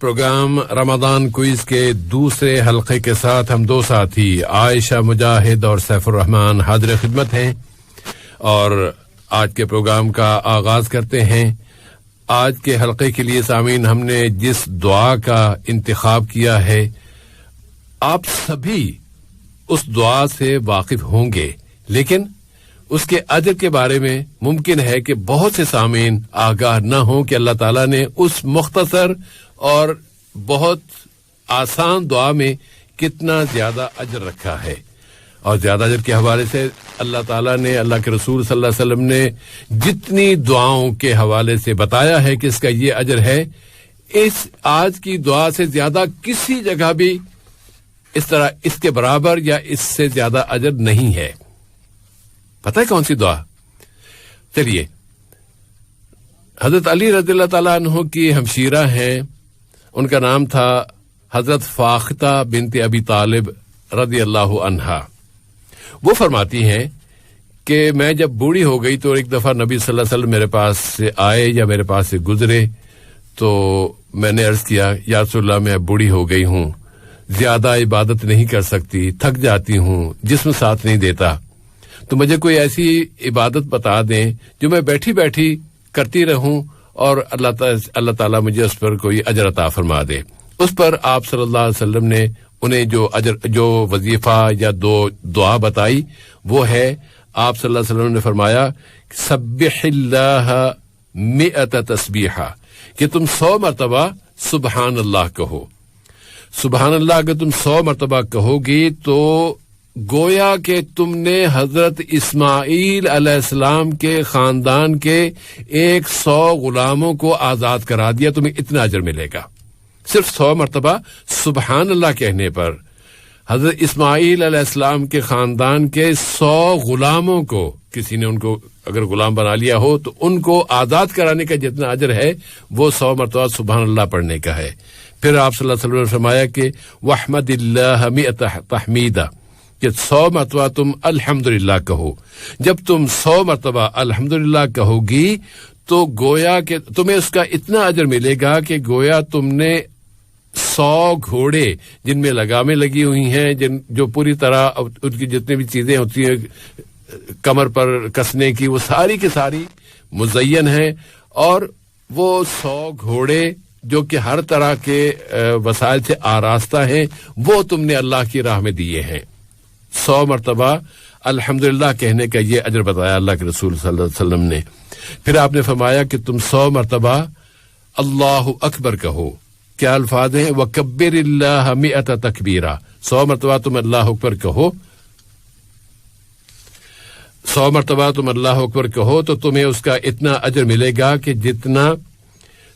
Programme رمضان quiz کے دوسرے حلقے کے ساتھ ہم دو ساتھی عائشہ مجاہد اور سیف الرحمان حاضر خدمت ہیں اور آج کے پروگرام کا آغاز کرتے ہیں. آج کے حلقے کے لیے سامعین ہم نے جس دعا کا انتخاب کیا ہے آپ سبھی اس دعا سے واقف ہوں گے، لیکن اس کے اجر کے بارے میں ممکن ہے کہ بہت سے سامعین آگاہ نہ ہوں کہ اللہ تعالیٰ نے اس مختصر اور بہت آسان دعا میں کتنا زیادہ اجر رکھا ہے. اور زیادہ اجر کے حوالے سے اللہ تعالیٰ نے، اللہ کے رسول صلی اللہ علیہ وسلم نے جتنی دعاؤں کے حوالے سے بتایا ہے کہ اس کا یہ اجر ہے، اس آج کی دعا سے زیادہ کسی جگہ بھی اس طرح اس کے برابر یا اس سے زیادہ اجر نہیں ہے. پتہ ہے کون سی دعا؟ چلیے، حضرت علی رضی اللہ تعالیٰ عنہ کی ہمشیرہ ہیں، ان کا نام تھا حضرت فاختہ بنت ابی طالب رضی اللہ عنہا. وہ فرماتی ہیں کہ میں جب بوڑھی ہو گئی تو ایک دفعہ نبی صلی اللہ علیہ وسلم میرے پاس سے آئے یا میرے پاس سے گزرے تو میں نے عرض کیا، یا رسول اللہ میں اب بوڑھی ہو گئی ہوں، زیادہ عبادت نہیں کر سکتی، تھک جاتی ہوں، جسم ساتھ نہیں دیتا، تو مجھے کوئی ایسی عبادت بتا دیں جو میں بیٹھی بیٹھی کرتی رہوں اور اللہ تعالیٰ مجھے اس پر کوئی اجر عطا فرما دے. اس پر آپ صلی اللہ علیہ وسلم نے انہیں جو وظیفہ یا دعا بتائی وہ ہے، آپ صلی اللہ علیہ وسلم نے فرمایا سبح اللہ 100 تسبیحہ، کہ تم 100 مرتبہ سبحان اللہ کہو. سبحان اللہ اگر تم 100 مرتبہ کہو گی تو گویا کہ تم نے حضرت اسماعیل علیہ السلام کے خاندان کے 100 غلاموں کو آزاد کرا دیا. تمہیں اتنا اجر ملے گا صرف 100 مرتبہ سبحان اللہ کہنے پر. حضرت اسماعیل علیہ السلام کے خاندان کے 100 غلاموں کو، کسی نے ان کو اگر غلام بنا لیا ہو تو ان کو آزاد کرانے کا جتنا اجر ہے وہ 100 مرتبہ سبحان اللہ پڑھنے کا ہے. پھر آپ صلی اللہ علیہ وسلم نے فرمایا کہ وحمد اللہ 100 تحمیدہ، کہ 100 مرتبہ تم الحمدللہ کہو. جب تم 100 مرتبہ الحمدللہ کہو گی تو گویا کہ تمہیں اس کا اتنا اجر ملے گا کہ گویا تم نے 100 گھوڑے جن میں لگامیں لگی ہوئی ہیں، جو پوری طرح ان کی جتنی بھی چیزیں ہوتی ہیں کمر پر کسنے کی، وہ ساری کی ساری مزین ہیں، اور وہ 100 گھوڑے جو کہ ہر طرح کے وسائل سے آراستہ ہیں وہ تم نے اللہ کی راہ میں دیے ہیں. 100 مرتبہ الحمدللہ کہنے کا یہ اجر بتایا اللہ کے رسول صلی اللہ علیہ وسلم نے. پھر آپ نے فرمایا کہ تم 100 مرتبہ اللہ اکبر کہو. کیا الفاظ ہیں؟ وَكَبِّرِ اللَّهَ 100 تکبیرہ. 100 مرتبہ تم اللہ اکبر کہو، 100 مرتبہ تم اللہ اکبر کہو تو تمہیں اس کا اتنا اجر ملے گا کہ جتنا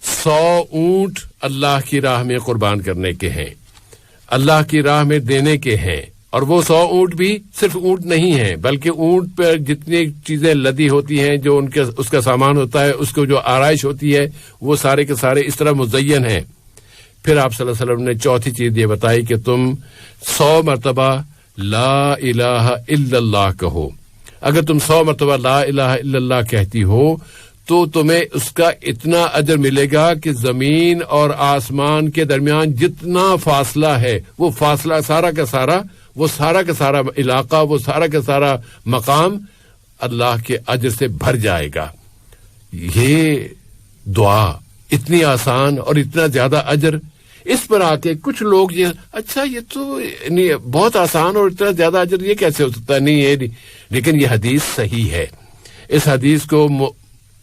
100 اونٹ اللہ کی راہ میں قربان کرنے کے ہیں، اللہ کی راہ میں دینے کے ہیں. اور وہ 100 اونٹ بھی صرف اونٹ نہیں ہیں، بلکہ اونٹ پر جتنی چیزیں لدی ہوتی ہیں، جو اس کا سامان ہوتا ہے، اس کو جو آرائش ہوتی ہے، وہ سارے کے سارے اس طرح مزین ہیں. پھر آپ صلی اللہ علیہ وسلم نے چوتھی چیز یہ بتائی کہ تم 100 مرتبہ لا الہ الا اللہ کہو. اگر تم 100 مرتبہ لا الہ الا اللہ کہتی ہو تو تمہیں اس کا اتنا اجر ملے گا کہ زمین اور آسمان کے درمیان جتنا فاصلہ ہے، وہ فاصلہ سارا کا سارا علاقہ، وہ سارا کا سارا مقام اللہ کے اجر سے بھر جائے گا. یہ دعا اتنی آسان اور اتنا زیادہ اجر، اس پر آ کے کچھ لوگ یہ اچھا یہ تو نہیں بہت آسان اور اتنا زیادہ اجر یہ کیسے ہو سکتا ہے؟ نہیں یہ نہیں، لیکن یہ حدیث صحیح ہے. اس حدیث کو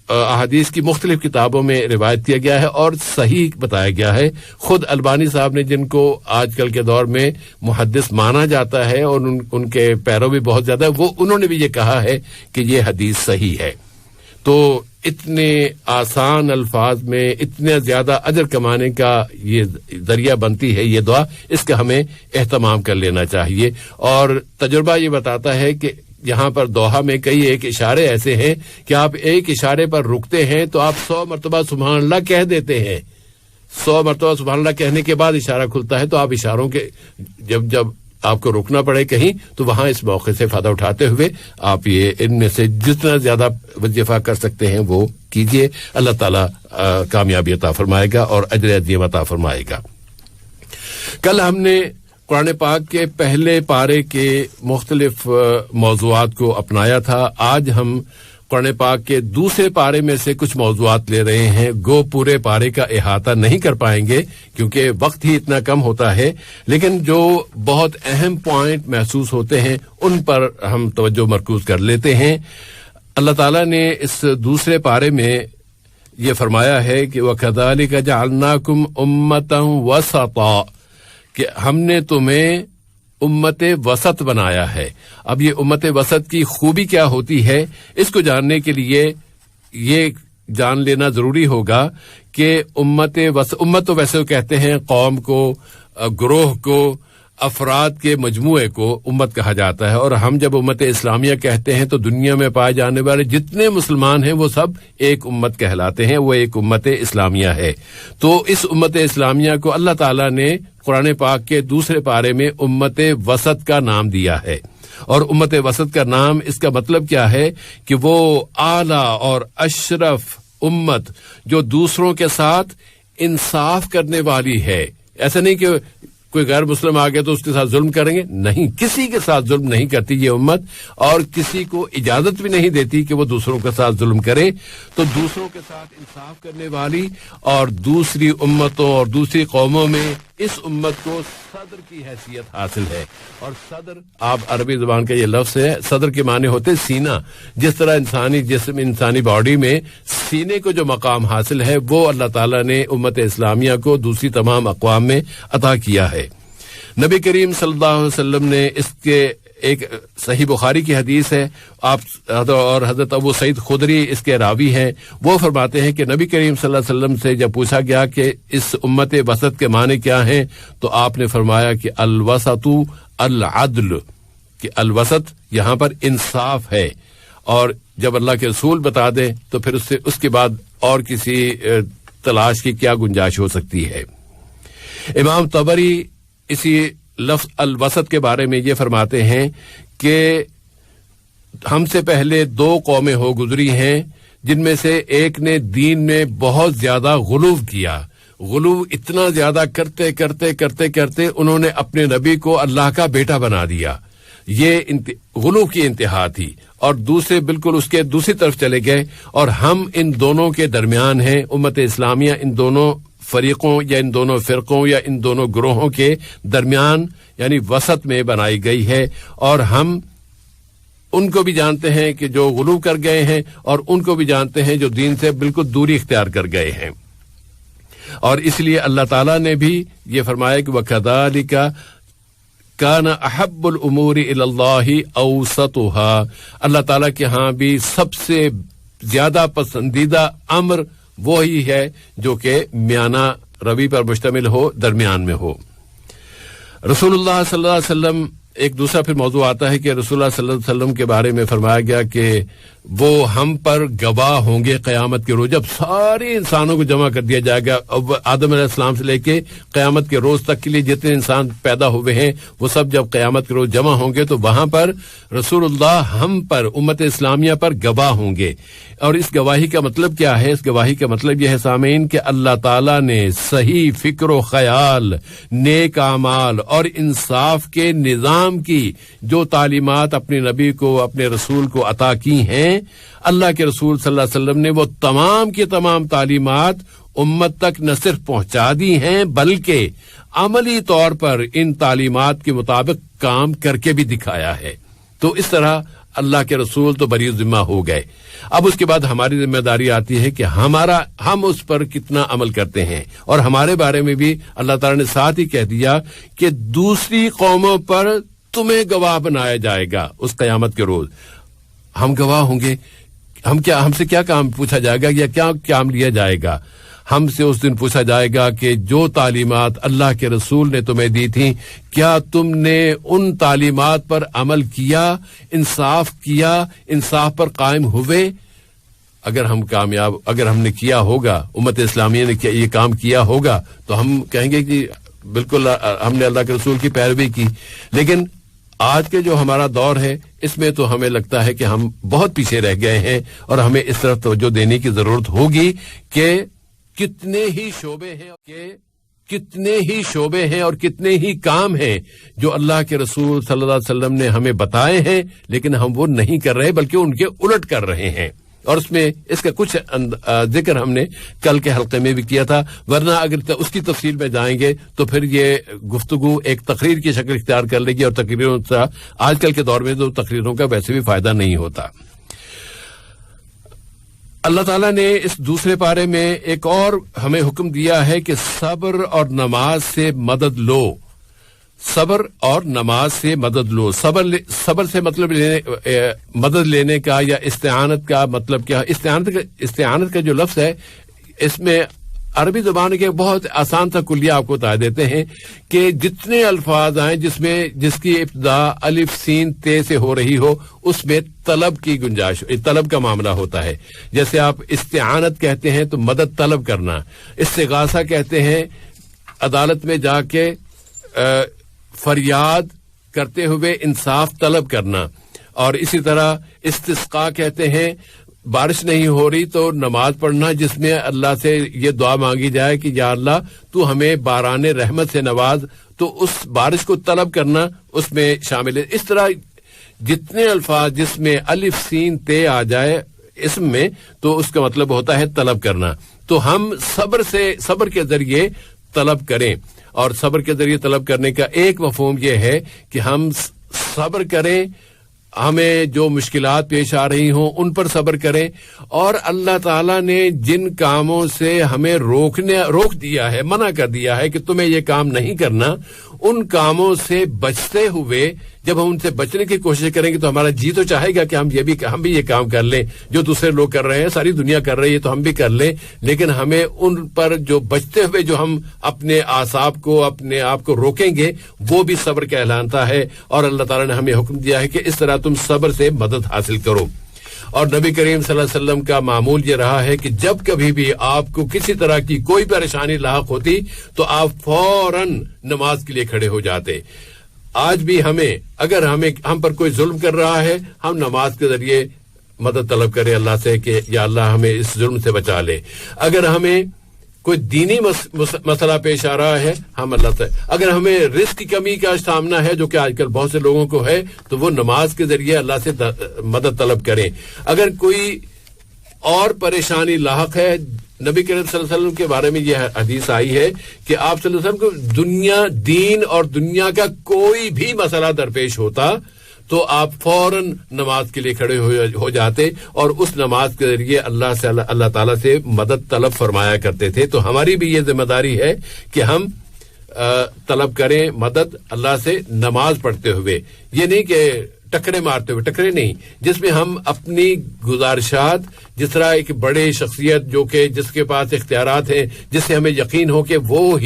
احادیث کی مختلف کتابوں میں روایت کیا گیا ہے اور صحیح بتایا گیا ہے. خود البانی صاحب نے، جن کو آج کل کے دور میں محدث مانا جاتا ہے اور ان کے پیرو بھی بہت زیادہ ہے، انہوں نے بھی یہ کہا ہے کہ یہ حدیث صحیح ہے. تو اتنے آسان الفاظ میں اتنے زیادہ اجر کمانے کا یہ ذریعہ بنتی ہے یہ دعا، اس کا ہمیں اہتمام کر لینا چاہیے. اور تجربہ یہ بتاتا ہے کہ یہاں پر دوحہ میں کئی ایک اشارے ایسے ہیں کہ آپ ایک اشارے پر رکتے ہیں تو آپ 100 مرتبہ سبحان اللہ کہہ دیتے ہیں. 100 مرتبہ سبحان اللہ کہنے کے بعد اشارہ کھلتا ہے تو آپ اشاروں کے جب آپ کو رکنا پڑے کہیں تو وہاں اس موقع سے فائدہ اٹھاتے ہوئے آپ یہ ان میں سے جتنا زیادہ وظیفہ کر سکتے ہیں وہ کیجیے. اللہ تعالیٰ کامیابی عطا فرمائے گا اور اجر عظیم عطا فرمائے گا. کل ہم نے قرآن پاک کے پہلے پارے کے مختلف موضوعات کو اپنایا تھا. آج ہم قرآن پاک کے دوسرے پارے میں سے کچھ موضوعات لے رہے ہیں. گو پورے پارے کا احاطہ نہیں کر پائیں گے کیونکہ وقت ہی اتنا کم ہوتا ہے, لیکن جو بہت اہم پوائنٹ محسوس ہوتے ہیں ان پر ہم توجہ مرکوز کر لیتے ہیں. اللہ تعالیٰ نے اس دوسرے پارے میں یہ فرمایا ہے کہ وَكَذَلِكَ جَعَلْنَاكُمْ أُمَّةً وَسَطًا, کہ ہم نے تمہیں امت وسط بنایا ہے. اب یہ امت وسط کی خوبی کیا ہوتی ہے, اس کو جاننے کے لیے یہ جان لینا ضروری ہوگا کہ امت تو ویسے کہتے ہیں قوم کو, گروہ کو, افراد کے مجموعے کو امت کہا جاتا ہے. اور ہم جب امت اسلامیہ کہتے ہیں تو دنیا میں پائے جانے والے جتنے مسلمان ہیں وہ سب ایک امت کہلاتے ہیں, وہ ایک امت اسلامیہ ہے. تو اس امت اسلامیہ کو اللہ تعالیٰ نے قرآن پاک کے دوسرے پارے میں امت وسط کا نام دیا ہے. اور امت وسط کا نام, اس کا مطلب کیا ہے کہ وہ اعلیٰ اور اشرف امت جو دوسروں کے ساتھ انصاف کرنے والی ہے. ایسا نہیں کہ کوئی غیر مسلم آ گیا تو اس کے ساتھ ظلم کریں گے, نہیں, کسی کے ساتھ ظلم نہیں کرتی یہ امت, اور کسی کو اجازت بھی نہیں دیتی کہ وہ دوسروں کے ساتھ ظلم کرے. تو دوسروں کے ساتھ انصاف کرنے والی اور دوسری امتوں اور دوسری قوموں میں اس امت کو صدر کی حیثیت حاصل ہے. اور صدر, آپ عربی زبان کا یہ لفظ ہے, صدر کے معنی ہوتے سینہ. جس طرح انسانی جسم, انسانی باڈی میں سینے کو جو مقام حاصل ہے وہ اللہ تعالیٰ نے امت اسلامیہ کو دوسری تمام اقوام میں عطا کیا ہے. نبی کریم صلی اللہ علیہ وسلم نے اس کے ایک صحیح بخاری کی حدیث ہے, آپ اور حضرت ابو سعید خدری اس کے راوی ہیں, وہ فرماتے ہیں کہ نبی کریم صلی اللہ علیہ وسلم سے جب پوچھا گیا کہ اس امت وسط کے معنی کیا ہیں, تو آپ نے فرمایا کہ الوسط العدل, کہ الوسط یہاں پر انصاف ہے. اور جب اللہ کے رسول بتا دیں تو پھر اس کے بعد اور کسی تلاش کی کیا گنجائش ہو سکتی ہے. امام طبری اسی لفظ الوسط کے بارے میں یہ فرماتے ہیں کہ ہم سے پہلے 2 قومیں ہو گزری ہیں جن میں سے ایک نے دین میں بہت زیادہ غلو کیا. غلو اتنا زیادہ کرتے کرتے کرتے کرتے انہوں نے اپنے نبی کو اللہ کا بیٹا بنا دیا. یہ غلو کی انتہا تھی. اور دوسرے بالکل اس کے دوسری طرف چلے گئے, اور ہم ان دونوں کے درمیان ہیں. امت اسلامیہ ان دونوں فریقوں یا ان دونوں فرقوں یا ان دونوں گروہوں کے درمیان یعنی وسط میں بنائی گئی ہے. اور ہم ان کو بھی جانتے ہیں کہ جو غلو کر گئے ہیں, اور ان کو بھی جانتے ہیں جو دین سے بالکل دوری اختیار کر گئے ہیں. اور اس لیے اللہ تعالیٰ نے بھی یہ فرمایا کہ وَكَذَلِكَ كَانَ أَحَبُّ الْأُمُورِ إِلَى اللَّهِ أَوْسَطُهَا, اللہ تعالیٰ کے ہاں بھی سب سے زیادہ پسندیدہ امر وہی ہے جو کہ میانہ روی پر مشتمل ہو, درمیان میں ہو. رسول اللہ صلی اللہ علیہ وسلم, ایک دوسرا پھر موضوع آتا ہے کہ رسول اللہ صلی اللہ علیہ وسلم کے بارے میں فرمایا گیا کہ وہ ہم پر گواہ ہوں گے قیامت کے روز. جب سارے انسانوں کو جمع کر دیا جائے گا, آدم علیہ السلام سے لے کے قیامت کے روز تک کے لیے جتنے انسان پیدا ہوئے ہیں وہ سب جب قیامت کے روز جمع ہوں گے تو وہاں پر رسول اللہ ہم پر, امت اسلامیہ پر گواہ ہوں گے. اور اس گواہی کا مطلب کیا ہے؟ اس گواہی کا مطلب یہ ہے سامعین کہ اللہ تعالیٰ نے صحیح فکر و خیال, نیک اعمال اور انصاف کے نظام کی جو تعلیمات اپنے نبی کو, اپنے رسول کو عطا کی ہیں, اللہ کے رسول صلی اللہ علیہ وسلم نے وہ تمام کی تمام تعلیمات امت تک نہ صرف پہنچا دی ہیں بلکہ عملی طور پر ان تعلیمات کے مطابق کام کر کے بھی دکھایا ہے. تو اس طرح اللہ کے رسول تو بری ذمہ ہو گئے. اب اس کے بعد ہماری ذمہ داری آتی ہے کہ ہم اس پر کتنا عمل کرتے ہیں. اور ہمارے بارے میں بھی اللہ تعالیٰ نے ساتھ ہی کہہ دیا کہ دوسری قوموں پر تمہیں گواہ بنایا جائے گا اس قیامت کے روز. ہم گواہ ہوں گے. ہم سے کیا کام پوچھا جائے گا یا کیا کام لیا جائے گا؟ ہم سے اس دن پوچھا جائے گا کہ جو تعلیمات اللہ کے رسول نے تمہیں دی تھیں, کیا تم نے ان تعلیمات پر عمل کیا, انصاف کیا, انصاف پر قائم ہوئے؟ اگر ہم نے کیا ہوگا, امت اسلامیہ نے یہ کام کیا ہوگا, تو ہم کہیں گے کہ بالکل ہم نے اللہ کے رسول کی پیروی کی. لیکن آج کے جو ہمارا دور ہے اس میں تو ہمیں لگتا ہے کہ ہم بہت پیچھے رہ گئے ہیں اور ہمیں اس طرف توجہ دینے کی ضرورت ہوگی کہ کتنے ہی شعبے ہیں اور کتنے ہی کام ہیں جو اللہ کے رسول صلی اللہ علیہ وسلم نے ہمیں بتائے ہیں لیکن ہم وہ نہیں کر رہے بلکہ ان کے الٹ کر رہے ہیں. اور اس کا کچھ ذکر ہم نے کل کے حلقے میں بھی کیا تھا, ورنہ اگر اس کی تفصیل میں جائیں گے تو پھر یہ گفتگو ایک تقریر کی شکل اختیار کر لے گی, اور تقریروں سے آج کل کے دور میں تو تقریروں کا ویسے بھی فائدہ نہیں ہوتا. اللہ تعالیٰ نے اس دوسرے پارے میں ایک اور ہمیں حکم دیا ہے کہ صبر اور نماز سے مدد لو. صبر اور نماز سے مدد لو. صبر سے مطلب مدد لینے کا یا استعانت کا مطلب کیا؟ استعانت کا جو لفظ ہے اس میں عربی زبان کے بہت آسان سا کلیہ آپ کو بتا دیتے ہیں کہ جتنے الفاظ آئیں جس کی ابتدا الف سین تے سے ہو رہی ہو اس میں طلب کی گنجائش, طلب کا معاملہ ہوتا ہے. جیسے آپ استعانت کہتے ہیں تو مدد طلب کرنا, استغاثہ کہتے ہیں عدالت میں جا کے فریاد کرتے ہوئے انصاف طلب کرنا, اور اسی طرح استسقاء کہتے ہیں بارش نہیں ہو رہی تو نماز پڑھنا جس میں اللہ سے یہ دعا مانگی جائے کہ یا اللہ تو ہمیں باران رحمت سے نواز, تو اس بارش کو طلب کرنا اس میں شامل ہے. اس طرح جتنے الفاظ جس میں الف سین تے آ جائے اسم میں تو اس کا مطلب ہوتا ہے طلب کرنا. تو ہم صبر کے ذریعے طلب کریں, اور صبر کے ذریعے طلب کرنے کا ایک مفہوم یہ ہے کہ ہم صبر کریں, ہمیں جو مشکلات پیش آ رہی ہوں ان پر صبر کریں, اور اللہ تعالیٰ نے جن کاموں سے ہمیں روک دیا ہے, منع کر دیا ہے کہ تمہیں یہ کام نہیں کرنا, ان کاموں سے بچتے ہوئے جب ہم ان سے بچنے کی کوشش کریں گے تو ہمارا جی تو چاہے گا کہ ہم بھی یہ کام کر لیں جو دوسرے لوگ کر رہے ہیں, ساری دنیا کر رہی ہے تو ہم بھی کر لیں. لیکن ہمیں ان پر جو بچتے ہوئے جو ہم اپنے اعصاب کو اپنے آپ کو روکیں گے وہ بھی صبر کہلاتا ہے, اور اللہ تعالیٰ نے ہمیں حکم دیا ہے کہ اس طرح تم صبر سے مدد حاصل کرو. اور نبی کریم صلی اللہ علیہ وسلم کا معمول یہ رہا ہے کہ جب کبھی بھی آپ کو کسی طرح کی کوئی پریشانی لاحق ہوتی تو آپ فوراً نماز کے لیے کھڑے ہو جاتے. آج بھی اگر ہم پر کوئی ظلم کر رہا ہے, ہم نماز کے ذریعے مدد طلب کریں اللہ سے کہ یا اللہ ہمیں اس ظلم سے بچا لے. اگر ہمیں کوئی دینی مسئلہ پیش آ رہا ہے ہم اللہ سے, اگر ہمیں رزق کی کمی کا سامنا ہے جو کہ آج کل بہت سے لوگوں کو ہے تو وہ نماز کے ذریعے اللہ سے مدد طلب کریں. اگر کوئی اور پریشانی لاحق ہے, نبی کریم صلی اللہ علیہ وسلم کے بارے میں یہ حدیث آئی ہے کہ آپ صلی اللہ علیہ وسلم کو دین اور دنیا کا کوئی بھی مسئلہ درپیش ہوتا تو آپ فوراً نماز کے لیے کھڑے ہو جاتے اور اس نماز کے ذریعے اللہ تعالیٰ سے مدد طلب فرمایا کرتے تھے. تو ہماری بھی یہ ذمہ داری ہے کہ ہم طلب کریں مدد اللہ سے نماز پڑھتے ہوئے, یہ نہیں کہ ٹکرے مارتے ہوئے, ٹکرے نہیں, جس میں ہم اپنی گزارشات, جس طرح ایک بڑے شخصیت جو کہ جس کے پاس اختیارات ہیں, جس سے ہمیں یقین ہو کہ وہ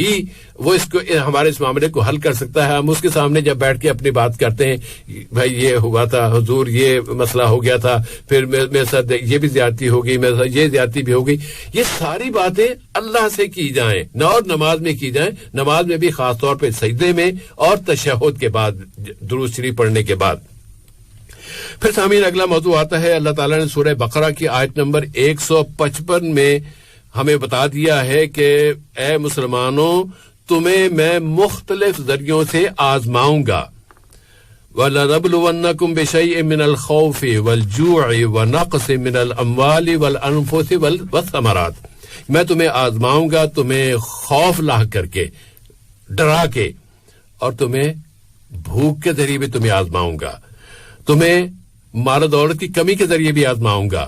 ہمارے اس معاملے کو حل کر سکتا ہے, ہم اس کے سامنے جب بیٹھ کے اپنی بات کرتے ہیں, بھائی یہ ہوا تھا حضور, یہ مسئلہ ہو گیا تھا, پھر میرے ساتھ یہ بھی زیادتی ہو گئی, میرے ساتھ یہ زیادتی بھی ہو گئی, یہ ساری باتیں اللہ سے کی جائیں نہ اور نماز میں کی جائیں. نماز میں بھی خاص طور پہ سجدے میں اور تشہد کے بعد, درود شریف پڑھنے کے بعد. پھر سامعین اگلا موضوع آتا ہے, اللہ تعالیٰ نے سورہ بقرہ کی آیت نمبر 155 میں ہمیں بتا دیا ہے کہ اے مسلمانوں تمہیں میں مختلف ذریعوں سے آزماؤں گا. وَلَنَبْلُوَنَّكُمْ بِشَيْءٍ مِّنَ الْخَوْفِ وَالْجُوعِ وَنَقْصٍ مِّنَ الْأَمْوَالِ وَالْأَنفُسِ وَالثَّمَرَاتِ, میں تمہیں آزماؤں گا, تمہیں خوف لاحق کر کے, ڈرا کے, اور تمہیں بھوک کے ذریعے بھی تمہیں آزماؤں گا, تمہیں مال و دولت کی کمی کے ذریعے بھی آزماؤں گا,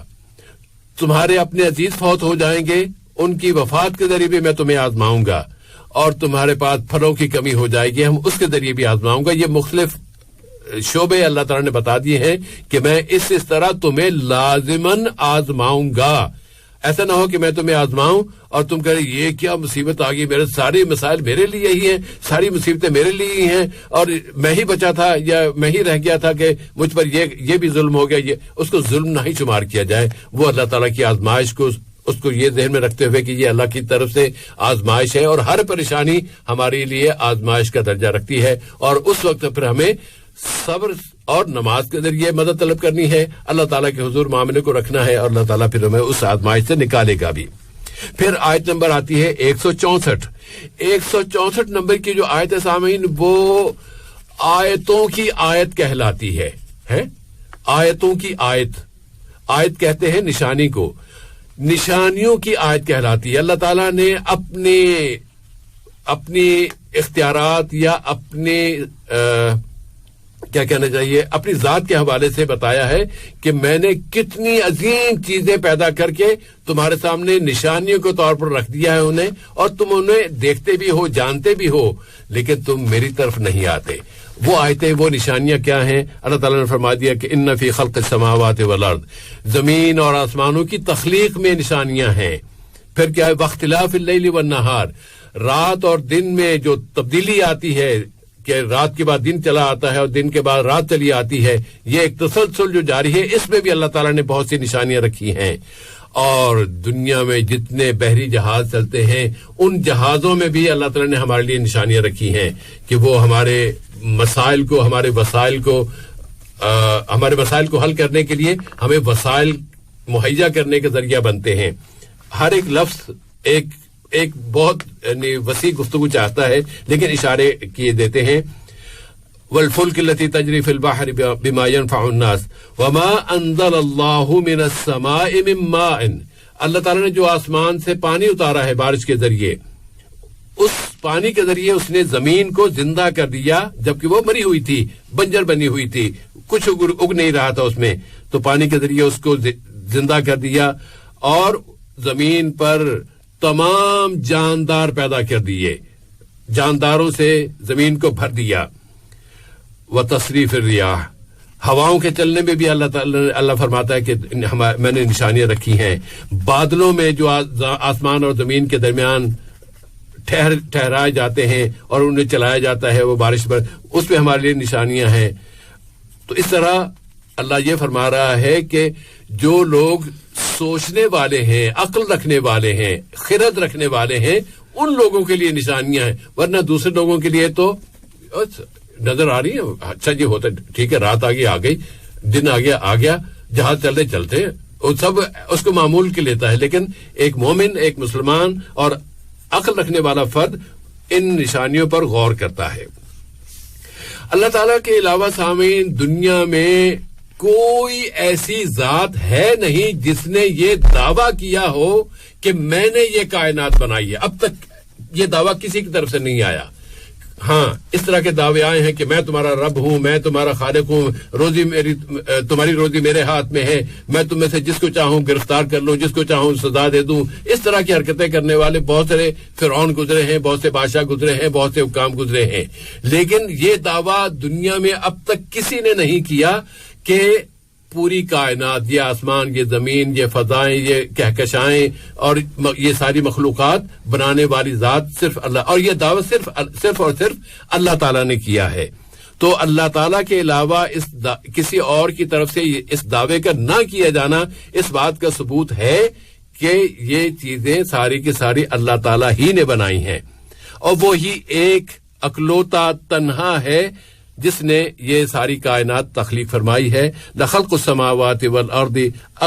تمہارے اپنے عزیز فوت ہو جائیں گے ان کی وفات کے ذریعے بھی میں تمہیں آزماؤں گا, اور تمہارے پاس پھلوں کی کمی ہو جائے گی, ہم اس کے ذریعے بھی آزماؤں گا. یہ مختلف شعبے اللہ تعالیٰ نے بتا دیے ہیں کہ میں اس طرح تمہیں لازماً آزماؤں گا. ایسا نہ ہو کہ میں تمہیں آزماؤں اور تم کہے یہ کیا مصیبت آ گئی, میرے سارے مسائل میرے لیے ہی ہیں, ساری مصیبتیں میرے لیے ہی ہیں, اور میں ہی بچا تھا یا میں ہی رہ گیا تھا کہ مجھ پر یہ بھی ظلم ہو گیا. یہ اس کو ظلم نہ ہی شمار کیا جائے, وہ اللہ تعالیٰ کی آزمائش کو اس کو یہ ذہن میں رکھتے ہوئے کہ یہ اللہ کی طرف سے آزمائش ہے اور ہر پریشانی ہمارے لیے آزمائش کا درجہ رکھتی ہے، اور اس وقت پھر ہمیں صبر اور نماز کے ذریعے مدد طلب کرنی ہے، اللہ تعالیٰ کے حضور معاملے کو رکھنا ہے، اور اللہ تعالیٰ پھر ہمیں اس آزمائش سے نکالے گا بھی۔ پھر آیت نمبر آتی ہے 164 نمبر کی جو آیت ہے سامعین، وہ آیتوں کی آیت کہلاتی ہے، آیتوں کی آیت کہتے ہیں نشانی کو، نشانیوں کی آیت کہلاتی ہے۔ اللہ تعالیٰ نے اپنی اختیارات یا اپنے کیا کہنا چاہیے، اپنی ذات کے حوالے سے بتایا ہے کہ میں نے کتنی عظیم چیزیں پیدا کر کے تمہارے سامنے نشانیوں کے طور پر رکھ دیا ہے انہیں، اور تم انہیں دیکھتے بھی ہو، جانتے بھی ہو، لیکن تم میری طرف نہیں آتے۔ وہ آیتیں، وہ نشانیاں کیا ہیں؟ اللہ تعالیٰ نے فرما دیا کہ ان فی خلق السماوات والارض، زمین اور آسمانوں کی تخلیق میں نشانیاں ہیں۔ پھر کیا ہے؟ واختلاف اللیل والنہار، رات اور دن میں جو تبدیلی آتی ہے کہ رات کے بعد دن چلا آتا ہے اور دن کے بعد رات چلی آتی ہے، یہ ایک تسلسل جو جاری ہے، اس میں بھی اللہ تعالیٰ نے بہت سی نشانیاں رکھی ہیں۔ اور دنیا میں جتنے بحری جہاز چلتے ہیں، ان جہازوں میں بھی اللہ تعالیٰ نے ہمارے لیے نشانیاں رکھی ہیں کہ وہ ہمارے مسائل کو، ہمارے مسائل کو حل کرنے کے لیے ہمیں وسائل مہیا کرنے کے ذریعہ بنتے ہیں۔ ہر ایک لفظ ایک بہت وسیع گفتگو چاہتا ہے، لیکن اشارے کیے دیتے ہیں۔ والفلک التي تجری فی البحر بما ينفع الناس وما انزل اللہ من السماء من ماء، اللہ تعالیٰ نے جو آسمان سے پانی اتارا ہے بارش کے ذریعے، اس پانی کے ذریعے اس نے زمین کو زندہ کر دیا، جبکہ وہ مری ہوئی تھی، بنجر بنی ہوئی تھی، کچھ اگ نہیں رہا تھا اس میں، تو پانی کے ذریعے اس کو زندہ کر دیا، اور زمین پر تمام جاندار پیدا کر دیے، جانداروں سے زمین کو بھر دیا۔ وتصریف الریاح، ہواؤں کے چلنے میں بھی اللہ فرماتا ہے کہ میں نے نشانیاں رکھی ہیں۔ بادلوں میں جو آسمان اور زمین کے درمیان ٹھہرائے جاتے ہیں اور انہیں چلایا جاتا ہے وہ بارش پر، اس پہ ہمارے لیے نشانیاں ہیں۔ تو اس طرح اللہ یہ فرما رہا ہے کہ جو لوگ سوچنے والے ہیں، عقل رکھنے والے ہیں، خرد رکھنے والے ہیں، ان لوگوں کے لیے نشانیاں ہیں، ورنہ دوسرے لوگوں کے لیے تو نظر آ رہی ہے، اچھا جی ہوتا ٹھیک ہے، رات آ گئی، دن آ گیا، جہاز چلتے وہ سب اس کو معمول کے لیتا ہے، لیکن ایک مومن، ایک مسلمان اور عقل رکھنے والا فرد ان نشانیوں پر غور کرتا ہے۔ اللہ تعالیٰ کے علاوہ سامعین، دنیا میں کوئی ایسی ذات ہے نہیں جس نے یہ دعویٰ کیا ہو کہ میں نے یہ کائنات بنائی ہے۔ اب تک یہ دعویٰ کسی کی طرف سے نہیں آیا۔ ہاں، اس طرح کے دعوے آئے ہیں کہ میں تمہارا رب ہوں، میں تمہارا خالق ہوں، تمہاری روزی میرے ہاتھ میں ہے، میں تم میں سے جس کو چاہوں گرفتار کر لوں، جس کو چاہوں سزا دے دوں۔ اس طرح کی حرکتیں کرنے والے بہت سارے فرعون گزرے ہیں، بہت سے بادشاہ گزرے ہیں، بہت سے حکام گزرے ہیں، لیکن یہ دعویٰ دنیا میں اب تک کسی نے نہیں کیا کہ پوری کائنات، یہ آسمان، یہ زمین، یہ فضائیں، یہ کہکشائیں اور یہ ساری مخلوقات بنانے والی ذات صرف اللہ، اور یہ دعویٰ صرف اور صرف اللہ تعالیٰ نے کیا ہے۔ تو اللہ تعالیٰ کے علاوہ کسی اور کی طرف سے اس دعوے کا نہ کیا جانا اس بات کا ثبوت ہے کہ یہ چیزیں ساری کی ساری اللہ تعالیٰ ہی نے بنائی ہیں، اور وہی ایک اکلوتا تنہا ہے جس نے یہ ساری کائنات تخلیق فرمائی ہے۔ لخلق السماوات والارض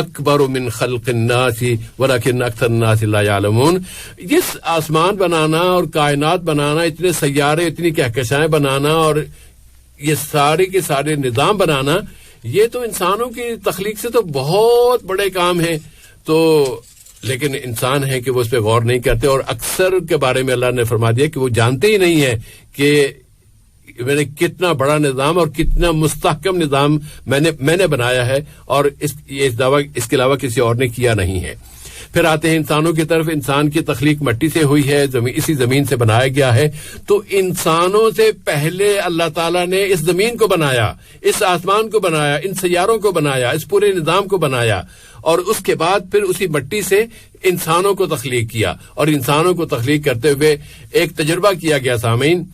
اکبر من خلق الناس ولکن اکثر الناس لا یعلمون۔ جس آسمان بنانا اور کائنات بنانا، اتنے سیارے، اتنی کہکشائیں بنانا اور یہ سارے کے سارے نظام بنانا، یہ تو انسانوں کی تخلیق سے تو بہت بڑے کام ہیں، تو لیکن انسان ہے کہ وہ اس پہ غور نہیں کرتے، اور اکثر کے بارے میں اللہ نے فرما دیا کہ وہ جانتے ہی نہیں ہے کہ میں نے کتنا بڑا نظام اور کتنا مستحکم نظام میں نے بنایا ہے، اور یہ دعویٰ اس کے علاوہ کسی اور نے کیا نہیں ہے۔ پھر آتے ہیں انسانوں کی طرف۔ انسان کی تخلیق مٹی سے ہوئی ہے، اسی زمین سے بنایا گیا ہے۔ تو انسانوں سے پہلے اللہ تعالیٰ نے اس زمین کو بنایا، اس آسمان کو بنایا، ان سیاروں کو بنایا، اس پورے نظام کو بنایا، اور اس کے بعد پھر اسی مٹی سے انسانوں کو تخلیق کیا، اور انسانوں کو تخلیق کرتے ہوئے ایک تجربہ کیا گیا سامعین،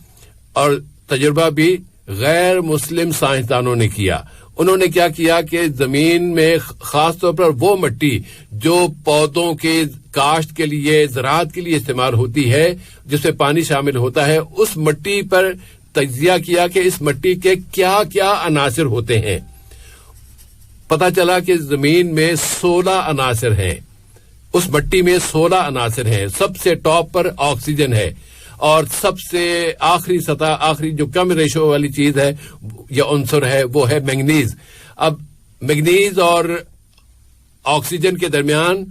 اور تجربہ بھی غیر مسلم سائنسدانوں نے کیا۔ انہوں نے کیا کیا کہ زمین میں خاص طور پر وہ مٹی جو پودوں کے کاشت کے لیے زراعت کے لیے استعمال ہوتی ہے جس میں پانی شامل ہوتا ہے، اس مٹی پر تجزیہ کیا کہ اس مٹی کے کیا کیا عناصر ہوتے ہیں. پتہ چلا کہ زمین میں 16 عناصر ہیں، اس مٹی میں 16 عناصر ہیں. سب سے ٹاپ پر آکسیجن ہے اور سب سے آخری سطح، آخری جو کم ریشو والی چیز ہے یا عنصر ہے وہ ہے مینگنیز. اب مینگنیز اور آکسیجن کے درمیان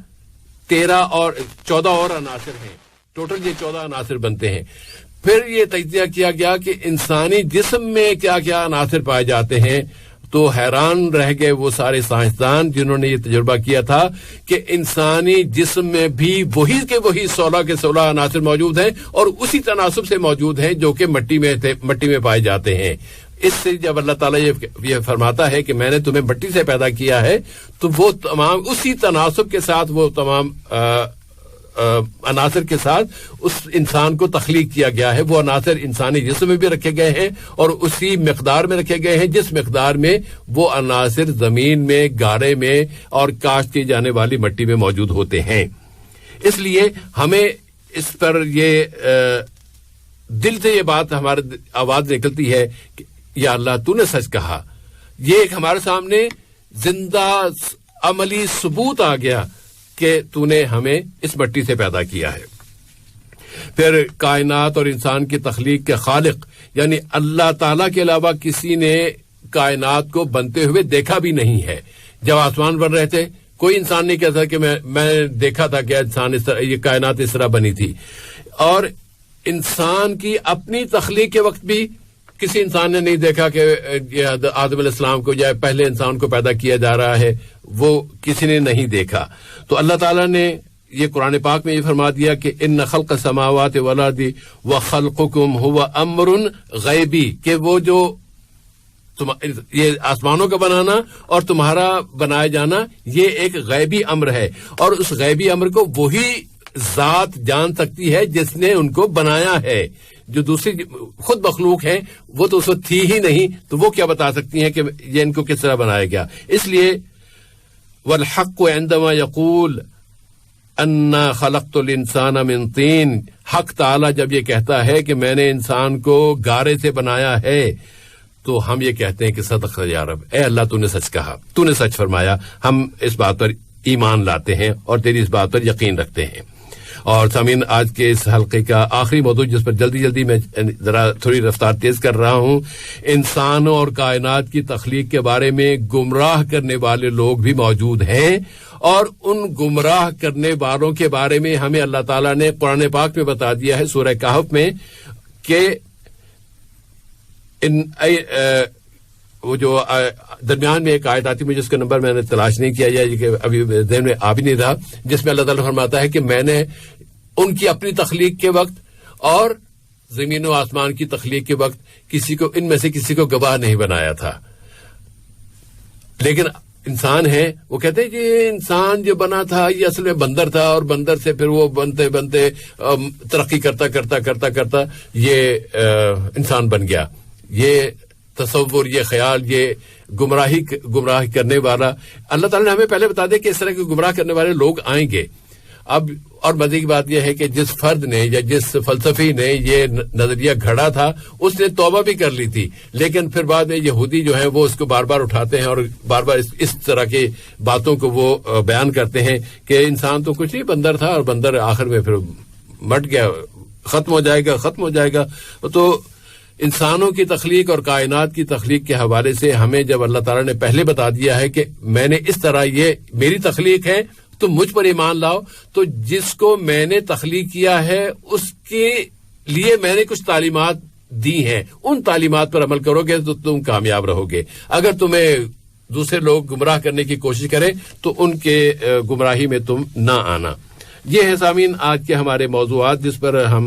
14 اور عناصر ہیں. ٹوٹل یہ 14 عناصر بنتے ہیں. پھر یہ تجزیہ کیا گیا کہ انسانی جسم میں کیا کیا عناصر پائے جاتے ہیں. تو حیران رہ گئے وہ سارے سائنسدان جنہوں نے یہ تجربہ کیا تھا کہ انسانی جسم میں بھی وہی کے وہی 16 کے 16 عناصر موجود ہیں اور اسی تناسب سے موجود ہیں جو کہ مٹی میں پائے جاتے ہیں. اس سے جب اللہ تعالیٰ یہ فرماتا ہے کہ میں نے تمہیں مٹی سے پیدا کیا ہے تو وہ تمام اسی تناسب کے ساتھ وہ تمام عناصر کے ساتھ اس انسان کو تخلیق کیا گیا ہے. وہ عناصر انسانی جسم میں بھی رکھے گئے ہیں اور اسی مقدار میں رکھے گئے ہیں جس مقدار میں وہ عناصر زمین میں، گارے میں اور کاشت کی جانے والی مٹی میں موجود ہوتے ہیں. اس لیے ہمیں اس پر یہ دل سے یہ بات ہمارے آواز نکلتی ہے کہ یا اللہ تو نے سچ کہا. یہ ایک ہمارے سامنے زندہ عملی ثبوت آ گیا کہ تو نے ہمیں اس مٹی سے پیدا کیا ہے. پھر کائنات اور انسان کی تخلیق کے خالق یعنی اللہ تعالیٰ کے علاوہ کسی نے کائنات کو بنتے ہوئے دیکھا بھی نہیں ہے. جب آسمان بن رہے تھے کوئی انسان نہیں کہتا کہ میں دیکھا تھا کہ انسان اس طرح، یہ کائنات اس طرح بنی تھی. اور انسان کی اپنی تخلیق کے وقت بھی کسی انسان نے نہیں دیکھا کہ آدم علیہ السلام کو یا پہلے انسان کو پیدا کیا جا رہا ہے، وہ کسی نے نہیں دیکھا. تو اللہ تعالیٰ نے یہ قرآن پاک میں یہ فرما دیا کہ ان خلق السماوات والارض وخلقکم هو امر غیبی، کہ وہ جو یہ آسمانوں کا بنانا اور تمہارا بنایا جانا یہ ایک غیبی امر ہے، اور اس غیبی امر کو وہی ذات جان سکتی ہے جس نے ان کو بنایا ہے. جو دوسری خود مخلوق ہیں وہ تو اس وقت تھی ہی نہیں، تو وہ کیا بتا سکتی ہیں کہ یہ ان کو کس طرح بنایا گیا. اس لیے والحق عندما یقول انا خلقت الانسان من طین، حق تعالی جب یہ کہتا ہے کہ میں نے انسان کو گارے سے بنایا ہے تو ہم یہ کہتے ہیں کہ صدق یا رب، اے اللہ تو نے سچ کہا، تو نے سچ فرمایا. ہم اس بات پر ایمان لاتے ہیں اور تیری اس بات پر یقین رکھتے ہیں. اور سامعین، آج کے اس حلقے کا آخری موضوع جس پر جلدی میں ذرا تھوڑی رفتار تیز کر رہا ہوں، انسانوں اور کائنات کی تخلیق کے بارے میں گمراہ کرنے والے لوگ بھی موجود ہیں، اور ان گمراہ کرنے والوں کے بارے میں ہمیں اللہ تعالیٰ نے قرآن پاک میں بتا دیا ہے سورہ کہف میں کہ وہ جو درمیان میں ایک آیت آتی ہے جس کا نمبر میں نے تلاش نہیں کیا یا کہ ابھی ذہن میں آ بھی نہیں رہا، جس میں اللہ تعالیٰ فرماتا ہے کہ میں نے ان کی اپنی تخلیق کے وقت اور زمین و آسمان کی تخلیق کے وقت کسی کو، ان میں سے کسی کو گواہ نہیں بنایا تھا. لیکن انسان ہے، وہ کہتے ہیں کہ یہ انسان جو بنا تھا یہ اصل میں بندر تھا، اور بندر سے پھر وہ بنتے بنتے ترقی کرتا یہ انسان بن گیا. یہ تصور، یہ خیال، یہ گمراہ کرنے والا، اللہ تعالیٰ نے ہمیں پہلے بتا دے کہ اس طرح کے گمراہ کرنے والے لوگ آئیں گے. اب اور مزے کی بات یہ ہے کہ جس فرد نے یا جس فلسفی نے یہ نظریہ گھڑا تھا اس نے توبہ بھی کر لی تھی، لیکن پھر بعد میں یہودی جو ہیں وہ اس کو بار بار اٹھاتے ہیں اور بار بار اس طرح کی باتوں کو وہ بیان کرتے ہیں کہ انسان تو کچھ نہیں، بندر تھا اور بندر آخر میں پھر مٹ گیا، ختم ہو جائے گا. تو انسانوں کی تخلیق اور کائنات کی تخلیق کے حوالے سے ہمیں جب اللہ تعالیٰ نے پہلے بتا دیا ہے کہ میں نے اس طرح، یہ میری تخلیق ہے، تم مجھ پر ایمان لاؤ، تو جس کو میں نے تخلیق کیا ہے اس کے لیے میں نے کچھ تعلیمات دی ہیں، ان تعلیمات پر عمل کرو گے تو تم کامیاب رہو گے. اگر تمہیں دوسرے لوگ گمراہ کرنے کی کوشش کریں تو ان کے گمراہی میں تم نہ آنا. یہ ہے سامعین آج کے ہمارے موضوعات جس پر ہم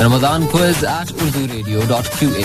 ramadanquiz@urduradio.qa।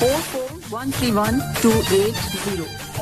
44131280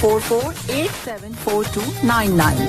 44874299।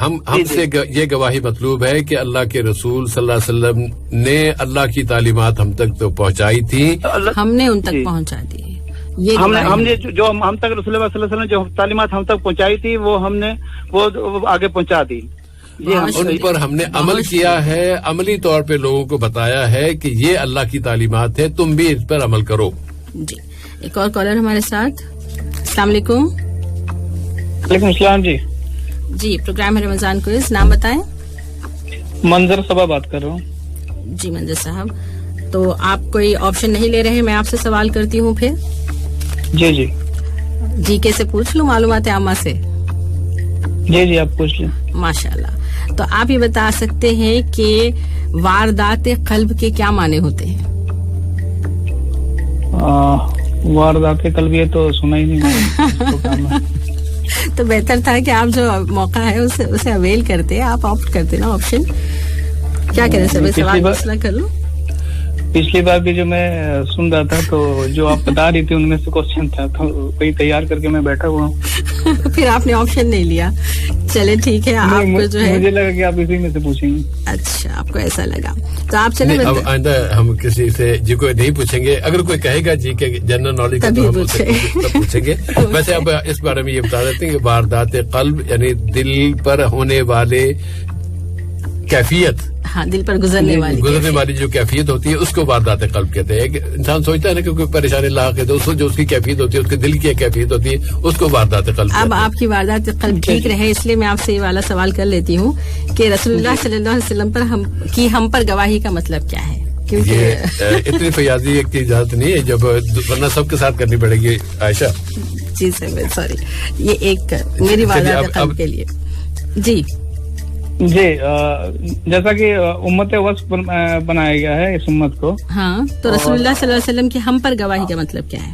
ہم سے یہ گواہی مطلوب ہے کہ اللہ کے رسول صلی اللہ علیہ وسلم نے اللہ کی تعلیمات ہم تک تو پہنچائی تھی, ہم نے ان تک پہنچا دی. ہم نے جو ہم تک رسول اللہ صلی اللہ علیہ وسلم جو تعلیمات ہم تک پہنچائی تھی وہ ہم نے وہ آگے پہنچا دی. ان پر ہم نے عمل کیا ہے, عملی طور پہ لوگوں کو بتایا ہے کہ یہ اللہ کی تعلیمات ہے, تم بھی اس پر عمل کرو. جی ایک اور کالر ہمارے ساتھ. السلام علیکم. وعلیکم السلام. جی پروگرام ہے رمضان کوئز, نام بتائیں. منظر صبا بات کر رہا ہوں. جی منظر صاحب, تو آپ کوئی آپشن نہیں لے رہے, میں آپ سے سوال کرتی ہوں پھر. جی جی کیسے پوچھ لوں معلومات عامہ سے؟ جی آپ پوچھ لیں. ماشاء اللہ. تو آپ یہ بتا سکتے ہیں کہ واردات قلب کے کیا معنی ہوتے ہیں؟ واردات قلب یہ تو سنا ہی نہیں. تو بہتر تھا کہ آپ جو موقع ہے اسے اویل کرتے, آپ آپٹ کرتے نا آپشن. کیا کریں سر, سوال مسئلہ کر لوں. پچھلی بار بھی جو میں سن رہا تھا تو جو آپ بتا رہی تھی ان میں سے کوشچن تھا, تو وہی تیار کر کے میں بیٹھا ہوا ہوں. پھر آپ نے آپشن نہیں لیا. چلے ٹھیک ہے, آپ کو جو ہے مجھے لگا کہ آپ اسی میں سے پوچھیں گے. اچھا آپ کو ایسا لگا تو آپ چلے. اب آئندہ ہم کسی سے جی کوئی نہیں پوچھیں گے, اگر کوئی کہے گا جی کہ جنرل نالج کا تو ہم پوچھیں گے. ویسے اب اس بارے میں یہ بتا دیتے ہیں کہ واردات قلب یعنی دل پر ہونے والے کیفیت, ہاں دل پر گزرنے والی جو کیفیت ہوتی ہے اس کو واردات قلب کہتے ہیں. انسان سوچتا ہے نا کہ کوئی پریشانی لاحق ہے تو جو اس کی کیفیت ہوتی ہے, اس کے دل کی کیفیت ہوتی ہے, اس کو واردات قلب کہتے ہیں. اب آپ کی واردات قلب ٹھیک رہے اس لیے میں آپ سے یہ والا سوال کر لیتی ہوں کہ رسول اللہ صلی اللہ علیہ وسلم پر ہم پر گواہی کا مطلب کیا ہے؟ یہ اتنی فیاضی کی اجازت نہیں ہے, جب ورنہ سب کے ساتھ کرنی پڑے گی عائشہ. جی سر سوری, یہ ایک میری واردات قلب کے لیے. جی جیسا کہ امت وصف بنایا گیا ہے اس امت کو. ہاں تو رسول اللہ صلی اللہ علیہ وسلم کی ہم پر گواہی کا مطلب کیا ہے؟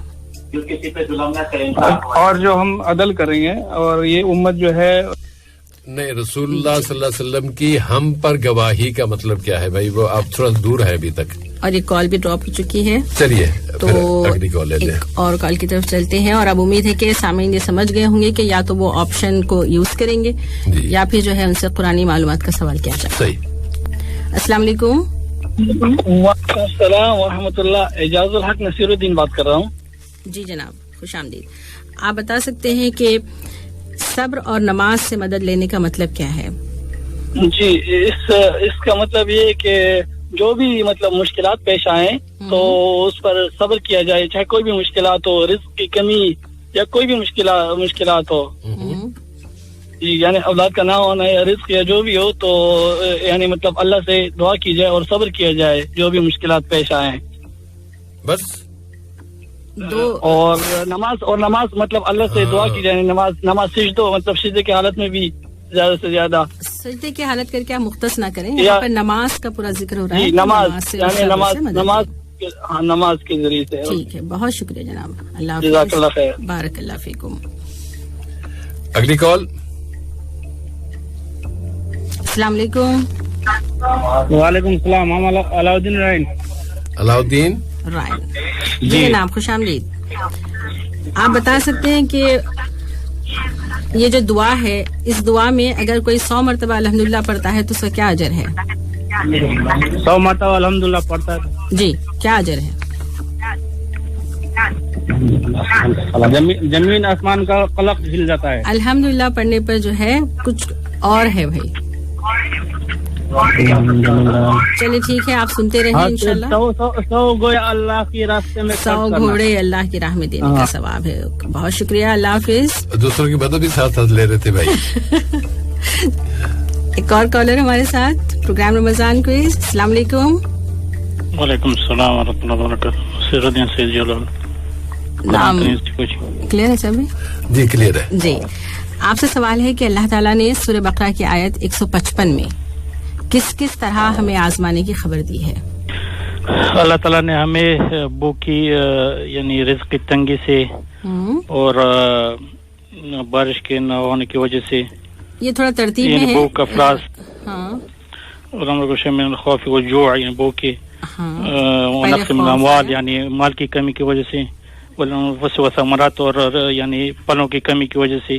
اور جو ہم عدل کریں گے, اور یہ امت جو ہے نہیں, رسول اللہ صلی اللہ علیہ وسلم کی ہم پر گواہی کا مطلب کیا ہے بھائی, وہ آپ تھوڑا دور ہے ابھی تک. اور یہ کال بھی ڈراپ ہو چکی ہے. چلیے تو اگلی کال لے لیں اور کال کی طرف چلتے ہیں. اور اب امید ہے کہ سامعین یہ سمجھ گئے ہوں گے کہ یا تو وہ آپشن کو یوز کریں گے یا پھر جو ہے ان سے قرآنی معلومات کا سوال کیا جائے. صحیح. السلام علیکم. وعلیکم السلام ورحمۃ اللہ. اعجاز الحق نصیر الدین بات کر رہا ہوں. جی جناب خوش آمدید. آپ بتا سکتے ہیں کہ صبر اور نماز سے مدد لینے کا مطلب کیا ہے؟ جی اس کا مطلب یہ ہے کہ جو بھی مطلب مشکلات پیش آئیں تو اس پر صبر کیا جائے, چاہے کوئی بھی مشکلات ہو, رزق کی کمی یا کوئی بھی مشکلات ہو. جی یعنی اولاد کا نہ ہونا یا رزق یا جو بھی ہو, تو یعنی مطلب اللہ سے دعا کی جائے اور صبر کیا جائے جو بھی مشکلات پیش آئیں. بس. اور نماز مطلب اللہ سے دعا کی جائے. نماز سجدو مطلب سجدے کی حالت میں بھی زیادہ سے زیادہ سجدے کی حالت کر کے آپ مختص نہ کریں, یہاں پر نماز کا پورا ذکر ہو رہا ہے. نماز کے ذریعے سے. ٹھیک ہے, بہت شکریہ جناب. اللہ جزاک اللہ خیر. بارک اللہ فیکم. اگلی کال. السلام علیکم. وعلیکم السلام. ہم علاؤدین رائن. علاؤدین رائن. جی جناب خوش آمدید. آپ بتا سکتے ہیں کہ یہ جو دعا ہے, اس دعا میں اگر کوئی 100 مرتبہ الحمدللہ پڑھتا ہے تو اس کا کیا اجر ہے؟ 100 مرتبہ الحمدللہ پڑھتا ہے جی, کیا اجر ہے؟ زمین آسمان کا قلق ہل جاتا ہے. الحمدللہ پڑھنے پر جو ہے کچھ اور ہے بھائی. چلیے ٹھیک ہے, آپ سنتے رہیں انشاءاللہ. 100 گویا اللہ کی راستے میں 100 گھوڑے اللہ کی راہ میں دینے کا ثواب ہے. بہت شکریہ. اللہ حافظ. دوسروں کی مدد بھی ساتھ لے رہے تھے بھائی. ایک اور کالر ہمارے ساتھ پروگرام رمضان کوئز. السلام علیکم. وعلیکم السلام ورحمۃ اللہ وبرکاتہ. سیرالدین سید جلال. نام کلیئر ہے سب؟ جی کلیئر ہے. جی آپ سے سوال ہے کہ اللہ تعالیٰ نے سورہ بقرہ کی آیت 155 میں کس طرح ہمیں آزمانے کی خبر دی ہے؟ اللہ تعالیٰ نے ہمیں بو کی یعنی رزق کی تنگی سے اور بارش کے نہ ہونے کی وجہ سے, یہ تھوڑا ترتیب میں ہے, بو کا افلاس, اور ہم لوگ من الخوف والجوع یعنی بو کے نقص من الاموال یعنی مال کی کمی کی وجہ سے, والانفس والثمرات اور یعنی پھلوں کی کمی کی وجہ سے,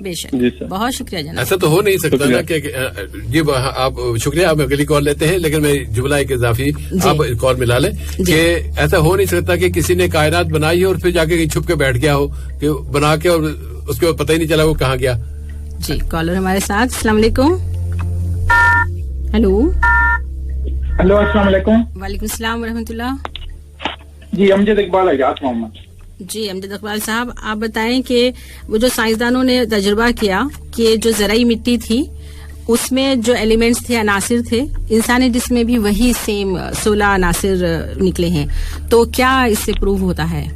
بے شک. بہت شکریہ جناب. ایسا تو ہو نہیں سکتا نا کہ جی آپ شکریہ, آپ اگلی کال لیتے ہیں, لیکن میں جملہ ایک اضافی آپ کال ملا لیں کہ ایسا ہو نہیں سکتا کہ کسی نے کائنات بنائی اور پھر جا کے چھپ کے بیٹھ گیا ہو, کہ بنا کے اور اس کو پتہ ہی نہیں چلا وہ کہاں گیا. جی کالر ہمارے ساتھ. السلام علیکم. ہیلو السلام علیکم. وعلیکم السلام ورحمۃ اللہ. جی امجد اقبال اجاز محمد. جی امجد اقبال صاحب, آپ بتائیں کہ وہ جو سائنسدانوں نے تجربہ کیا کہ جو زرعی مٹی تھی اس میں جو ایلیمنٹس تھے, عناصر تھے, انسانی جسم میں بھی وہی سیم 16 عناصر نکلے ہیں, تو کیا اس سے پروو ہوتا ہے؟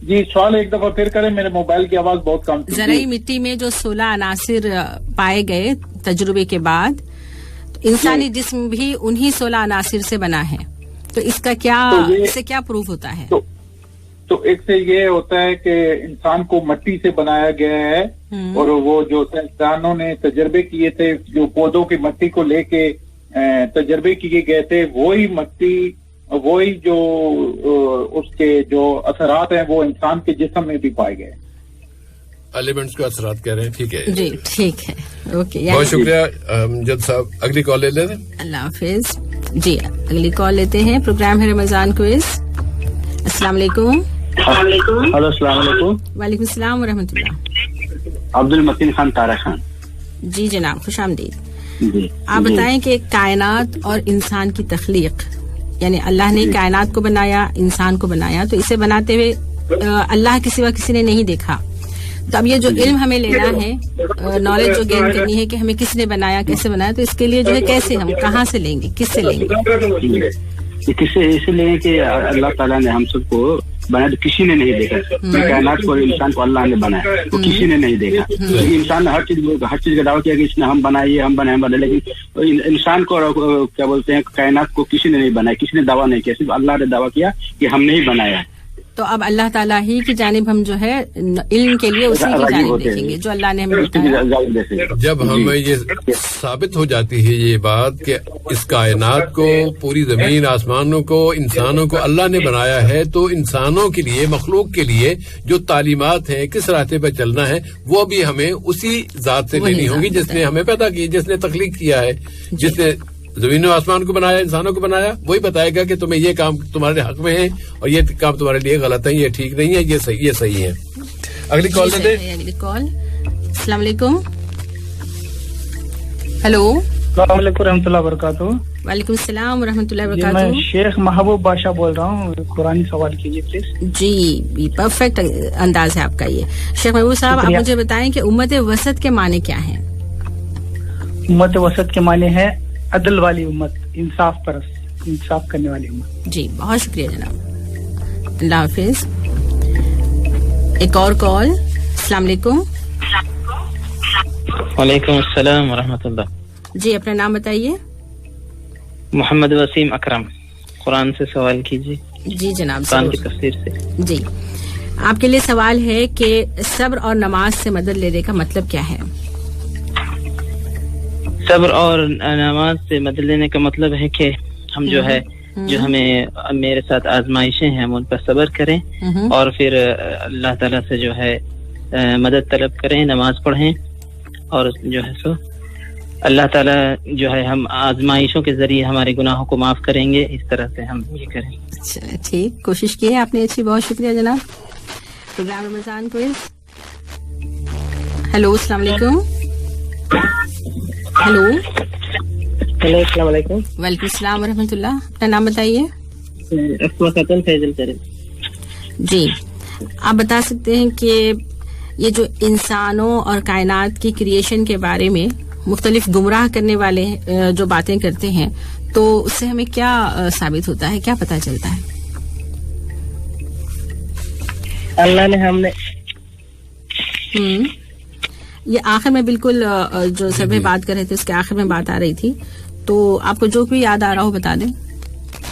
جی سوال ایک دفعہ پھر کریں, میرے موبائل کی آواز بہت کم تھی. زرعی مٹی میں جو 16 عناصر پائے گئے تجربے کے بعد, انسانی جسم بھی انہی 16 عناصر سے بنا ہے, تو اس کا کیا, اس سے کیا پروف ہوتا ہے؟ تو ایک سے یہ ہوتا ہے کہ انسان کو مٹی سے بنایا گیا ہے, اور وہ جو سائنسدانوں نے تجربے کیے تھے, جو پودوں کی مٹی کو لے کے تجربے کیے گئے تھے, وہی مٹی, وہی جو اس کے جو اثرات ہیں وہ انسان کے جسم میں بھی پائے گئے. ایلیمنٹس کے اثرات کہہ رہے ہیں. ٹھیک ہے جی ٹھیک ہے, اوکے, بہت شکریہ امجد صاحب. اگلی کال لے لیتے ہیں. اللہ حافظ. جی اگلی کال لیتے ہیں. پروگرام ہے رمضان کوئز. السلام علیکم. ہلو السلام علیکم. وعلیکم السلام ورحمۃ اللہ. عبد المتین خان طارق خان. جی جناب خوش آمدید. آپ بتائیں کہ کائنات اور انسان کی تخلیق, یعنی اللہ نے کائنات کو بنایا, انسان کو بنایا, تو اسے بناتے ہوئے اللہ کے سوا کسی نے نہیں دیکھا, تو اب یہ جو علم ہمیں لینا ہے, نالج جو گین کرنی ہے کہ ہمیں کس نے بنایا, کیسے بنایا, تو اس کے لیے جو ہے کیسے, ہم کہاں سے لیں گے, کس سے لیں گے؟ کس سے اس لیے کہ اللہ تعالیٰ نے ہم سب کو بنایا تو کسی نے نہیں دیکھا. کائنات کو, انسان کو اللہ نے بنایا تو کسی نے نہیں دیکھا. انسان نے ہر چیز کا دعویٰ کیا کہ اس نے ہم بنائیے, ہم بنائے, لیکن انسان کو کیا بولتے ہیں, کائنات کو کسی نے نہیں بنایا, کسی نے دعویٰ نہیں کیا, صرف اللہ نے دعویٰ کیا کہ ہم نے ہی بنایا. تو اب اللہ تعالیٰ ہی کی جانب ہم جو ہے علم کے لیے اسی کی جانب دیکھیں گے جو اللہ نے ہمیں بتایا. جب ہمیں یہ ثابت ہو جاتی ہے یہ بات کہ اس کائنات کو, پوری زمین آسمانوں کو, انسانوں کو اللہ نے بنایا ہے, تو انسانوں کے لیے, مخلوق کے لیے جو تعلیمات ہیں, کس راستے پہ چلنا ہے, وہ بھی ہمیں اسی ذات سے لینی ہوگی جس نے ہمیں پیدا کی, جس نے تخلیق کیا ہے, جس نے زمین و آسمان کو بنایا, انسانوں کو بنایا, وہی بتائے گا کہ تمہیں یہ کام تمہارے حق میں ہے اور یہ کام تمہارے لیے غلط ہے, یہ ٹھیک نہیں ہے, یہ صحیح ہے. اگلی کال دیتے ہیں. اگلی کال. السلام علیکم. ہیلو السلام علیکم رحمۃ اللہ وبرکاتہ. وعلیکم السلام ورحمۃ اللہ وبرکاتہ. میں شیخ محبوب بادشاہ بول رہا ہوں, قرآنی سوال کیجیے پلیز. جی پرفیکٹ انداز ہے آپ کا یہ. شیخ محبوب صاحب آپ مجھے بتائیں کہ امت وسط کے معنی کیا ہیں؟ امت وسط کے معنی ہے عدل والی امت, انصاف پرست, انصاف کرنے والی امت. جی بہت شکریہ جناب, اللہ حافظ. ایک اور کال. السلام علیکم. وعلیکم السلام ورحمۃ اللہ. جی اپنا نام بتائیے. محمد وسیم اکرم, قرآن سے سوال کیجیے. جی جناب, قرآن کی تفسیر سے. جی آپ کے لیے سوال ہے کہ صبر اور نماز سے مدد لینے کا مطلب کیا ہے؟ صبر اور نماز سے مدد لینے کا مطلب ہے کہ ہم جو ہے, جو ہمیں میرے ساتھ آزمائشیں ہیں ہم ان پر صبر کریں, اور پھر اللہ تعالیٰ سے جو ہے مدد طلب کریں, نماز پڑھیں, اور جو ہے سو اللہ تعالیٰ جو ہے ہم آزمائشوں کے ذریعے ہمارے گناہوں کو معاف کریں گے. اس طرح سے ہم یہ کریں. اچھا ٹھیک, کوشش کی ہے آپ نے اچھی, بہت شکریہ جناب. پروگرام رمضان کوئز. ہیلو السلام علیکم. ہیلو السلام علیکم. وعلیکم السلام ورحمۃ اللہ. اپنا نام بتائیے. فیضل کریم. جی آپ بتا سکتے ہیں کہ یہ جو انسانوں اور کائنات کی کریشن کے بارے میں مختلف گمراہ کرنے والے جو باتیں کرتے ہیں, تو اس سے ہمیں کیا ثابت ہوتا ہے, کیا پتہ چلتا ہے؟ اللہ نے ہم نے یہ آخر میں بالکل جو سب بات کر رہے تھے اس کے آخر میں بات آ رہی تھی, تو آپ کو جو بھی یاد آ رہا ہو بتا دیں.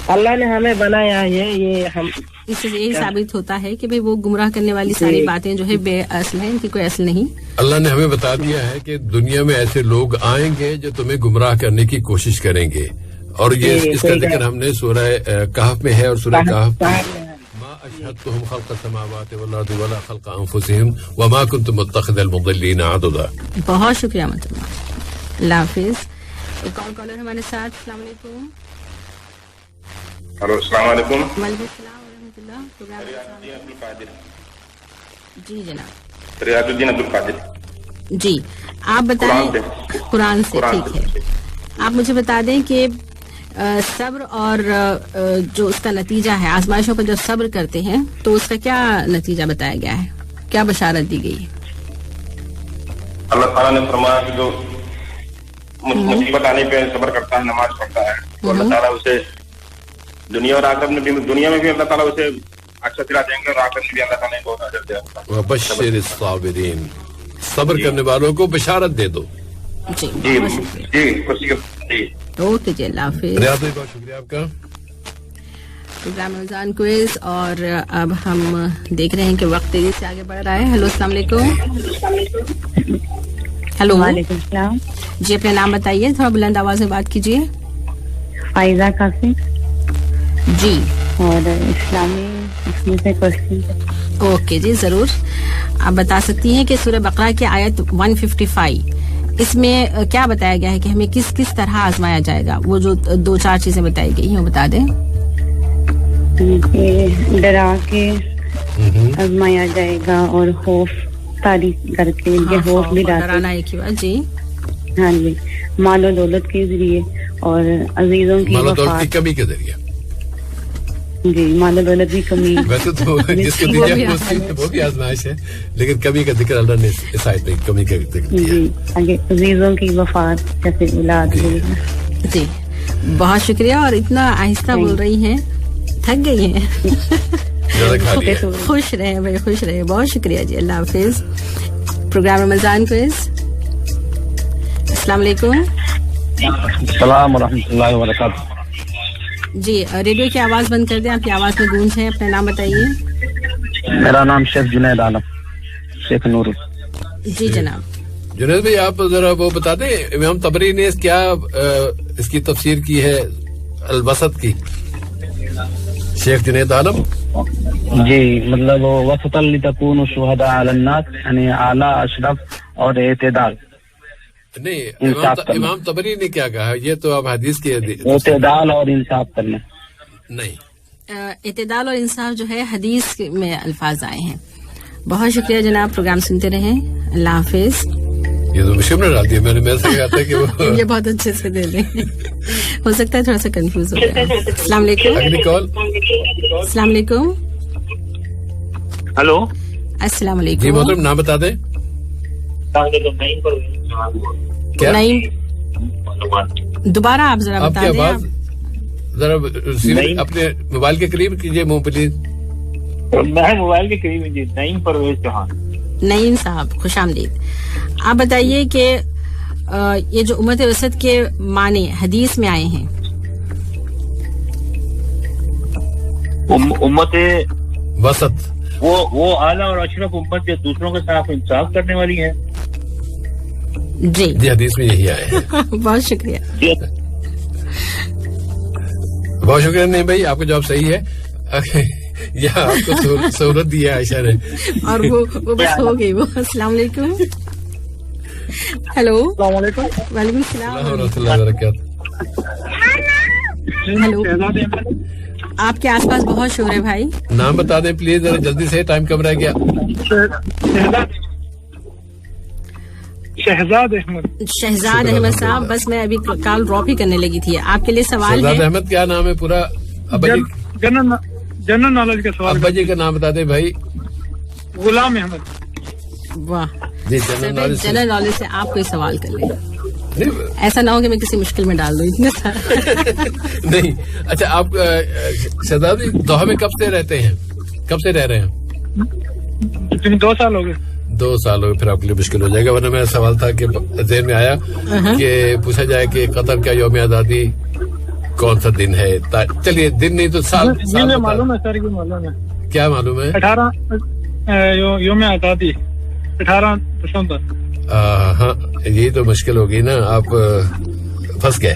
اللہ نے ہمیں بنایا, یہ ہم اس سے یہی ثابت ہوتا ہے کہ بھئی وہ گمراہ کرنے والی ساری باتیں جو ہے بے اصل ہیں, ان کی کوئی اصل نہیں. اللہ نے ہمیں بتا دیا ہے کہ دنیا میں ایسے لوگ آئیں گے جو تمہیں گمراہ کرنے کی کوشش کریں گے, اور یہ اس کا ذکر ہم نے سورہ کہف میں ہے, اور سورہ کہف أشهدتهم خلق السماوات والأرض ولا خلق أنفسهم وما كنت متخذ المضلين عضدا. بہت شکریہ مطلب. اللہ حافظ. ایک اور کالر ہمارے ساتھ. السلام علیکم. ہلو السلام علیکم. وعلیکم السلام ورحمۃ اللہ. جی جناب. ریاض الدین عبد القادر. جی آپ بتائیں. قرآن سے. ٹھیک ہے, آپ مجھے بتا دیں کہ صبر اور جو اس کا نتیجہ ہے, آزمائشوں پر جو صبر کرتے ہیں تو اس کا کیا نتیجہ بتایا گیا ہے, کیا بشارت دی گئی ہے؟ اللہ تعالیٰ نے فرمایا کہ جو مصیبت آنے پہ صبر کرتا ہے, نماز پڑھتا ہے, تو اللہ تعالیٰ اسے دنیا اور آخرت میں بھی, دنیا میں بھی اللہ تعالیٰ اسے اچھا صلہ دیں گے, اور آخرت میں بھی اللہ تعالیٰ نے بہت اجر دیا. وبشر الصابرین, صبر کرنے والوں کو بشارت دے دو. جی جی اوکے جی, اللہ حافظ. بہت شکریہ آپ کا. پروگرام رمضان کوئز, اور اب ہم دیکھ رہے ہیں کہ وقت تیزی سے آگے بڑھ رہا ہے. ہیلو السلام علیکم. ہیلو وعلیکم السلام. جی اپنا نام بتائیے, تھوڑا بلند آواز میں بات کیجیے. فائزہ قاسم. جی, اور اسلامی اس میں سے کوشچن. اوکے جی ضرور. آپ بتا سکتی ہیں کہ سورہ بقرہ کی آیت 155 اس میں کیا بتایا گیا ہے کہ ہمیں کس کس طرح آزمایا جائے گا؟ وہ جو 2-4 چیزیں بتائی گئی ہیں وہ بتا دیں. ڈرا کے آزمایا جائے گا, اور خوف طاری کر کے, یہ خوف بھی ڈرانا ایک ہی بات. جی ہاں جی, مال و دولت کے ذریعے اور عزیزوں کی وفات کی کمی کے ذریعے. جی مال و دولت کی کمی. ویسے تو جس کو دیجیے وہ بھی آزمائش ہے, لیکن کمی کا ذکر اللہ نے اس آیت میں کمی کا ذکر کیا. جی آگے عزیزوں کی وفات, جیسے اولاد. جی بہت شکریہ. اور اتنا آہستہ بول رہی ہیں, تھک گئی ہیں. خوش رہے بھائی, خوش رہے. بہت شکریہ جی, اللہ حافظ. پروگرام رمضان کوئز. السلام علیکم. السلام ورحمۃ اللہ وبرکاتہ. جی ریڈیو کی آواز بند کر دیں, آپ کی آواز میں گونج ہے. اپنا نام بتائیے. میرا نام شیخ جنید عالم, شیخ نور. جی جناب. جنید بھائی آپ ذرا وہ بتا دیں, امام طبری نے کیا اس کی تفسیر کی ہے الوسط کی؟ شیخ جنید عالم. جی مطلب وسط لتکونوا شہداء علی الناس, یعنی اعلیٰ, اشرف اور اعتدال. نہیں, امام طبری نے کیا کہا؟ یہ تو آپ حدیث کے اعتدال اور انصاف کرنا. نہیں, اعتدال اور انصاف جو ہے حدیث میں الفاظ آئے ہیں. بہت شکریہ جناب, پروگرام سنتے رہیں. اللہ حافظ. یہ تو مشکل نے ڈال دیا میں نے, میں سے کہا تھا کہ وہ یہ بہت اچھے سے دے دیں. ہو سکتا ہے تھوڑا سا کنفیوز ہو گیا. السلام علیکم. اگلی کال. السلام علیکم. ہلو السلام علیکم. جی محترم نام بتا دیں. نہیں, دوبارہ آپ ذرا بتا دیں. آپ ذرا اپنے موبائل کے قریب کیجیے منہ پلیز. میں موبائل کے قریب. جی نعیم پرویز چوہان. نعیم صاحب خوش آمدید. آپ بتائیے کہ یہ جو امت وسط کے معنی حدیث میں آئے ہیں. امت وسط وہ اعلیٰ اور اشرف امت جو دوسروں کے ساتھ انصاف کرنے والی ہے. جی جی حدیث میں یہی آئے ہیں. بہت شکریہ. بہت شکریہ. نہیں بھائی آپ کا جواب صحیح ہے. یہاں آپ کو سہولت دی ہے عائشہ نے, اور وہ بس ہو گئی وہ. السلام علیکم. ہیلو. السلام علیکم. وعلیکم السلام ورحمۃ اللہ وبرکاتہ. ہیلو. آپ کے آس پاس بہت شور ہے بھائی. نام بتا دیں پلیز ذرا جلدی سے, ٹائم کم رہ گیا. شہزاد احمد. شہزاد احمد صاحب, بس میں ابھی کال ڈراپ ہی کرنے لگی تھی. آپ کے لیے سوال ہے. شہزاد احمد کیا نام ہے پورا؟ ابا جی جنرل نالج کا سوال. ابا جی کا نام بتا دیں بھائی. غلام احمد. واہ, جی جنرل نالج سے آپ کوئی سوال کر لیں. ایسا نہ ہو کہ میں کسی مشکل میں ڈال دوں اتنے سارا. نہیں اچھا, آپ شہزاد دوحہ میں کب سے رہتے ہیں, کب سے رہ رہے ہیں؟ 2 سال ہو گئے. 2 سال ہو گئے, پھر آپ کے لیے مشکل ہو جائے گا. ورنہ میرا سوال تھا کہ ذہن میں آیا کہ پوچھا جائے کہ قطر کا یوم آزادی کون سا دن ہے. چلیے دن نہیں تو سال. معلوم ہے سر, یہ معلوم ہے. کیا معلوم ہے؟ 18 یوم آزادی 18 دسمبر. ہاں یہی تو مشکل ہوگی نا, آپ پھنس گئے.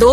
2